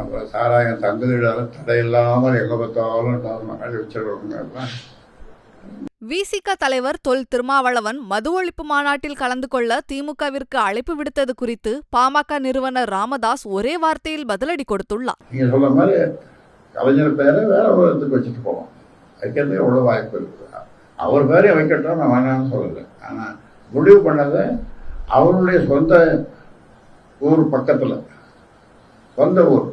அப்புறம் சாராயம் தங்குதிடால தடையில்லாமல் எங்கே பார்த்தாலும் மகள் வச்சிருக்கவங்க. விசிக தலைவர் தொல் திருமாவளவன் மது ஒழிப்பு மாநாட்டில் கலந்து கொள்ள திமுகவிற்கு அழைப்பு விடுத்தது குறித்து பாமக நிறுவனர் ராமதாஸ் ஒரே வார்த்தையில் பதிலடி கொடுத்துள்ளார். நீங்க சொல்ற மாதிரி கலைஞர் பேரை வேற ஒரு இடத்துக்கு வச்சுட்டு போவோம், வைக்கிறதுக்கு எவ்வளோ வாய்ப்பு இருக்கு. அவர் பேரையும் வைக்கட்டும், நான் வேணான்னு சொல்லலை. ஆனால் முடிவு பண்ணதை அவருடைய சொந்த ஊர் பக்கத்தில், சொந்த ஊர்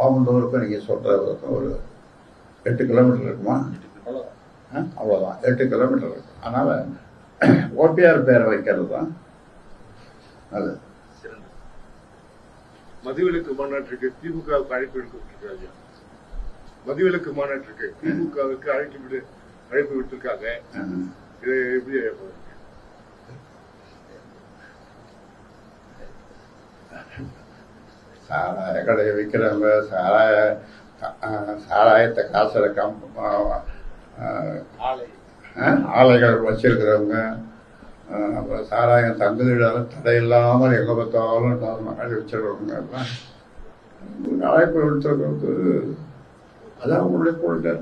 ஓமந்தூருக்கு நீங்கள் சொல்கிற ஒரு 8 கிலோமீட்டர் இருக்குமா? அவ்வளோதான், 8 கிலோமீட்டர் இருக்கும். அதனால் ஓபிஆர் பேரை வைக்கிறது தான் அது. மதுவிலக்கு மாநாட்டிற்கு திமுகவுக்கு அழைப்பு விடுத்திருக்காங்க. மதுவிலக்கு மாநாட்டிற்கு திமுகவுக்கு அழைப்பு விட்டுருக்காங்க. இதை எப்படி சாராய கடையை விற்கிறவங்க, சாராயத்தை காசுல ஆலைகள் வச்சிருக்கிறவங்க, அப்புறம் சாராயம் தங்குதிடால தடையில்லாமல் எங்கே பார்த்தாலும் மகள் வச்சிருக்கிறவங்க எல்லாம் அழைப்பு விடுத்துருக்கிறது. அதான் அவங்களுடைய கொள்கை.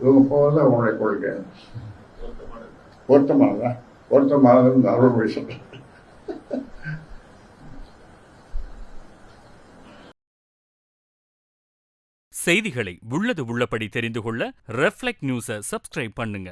இவங்க போகிறது அவங்களுடைய கொள்கை. பொருத்தமானதுன்னு அருள் சொல்றேன். செய்திகளை உள்ளது உள்ளபடி தெரிந்து கொள்ள ரெஃப்ளெக்ட் நியூஸை சப்ஸ்கிரைப் பண்ணுங்க.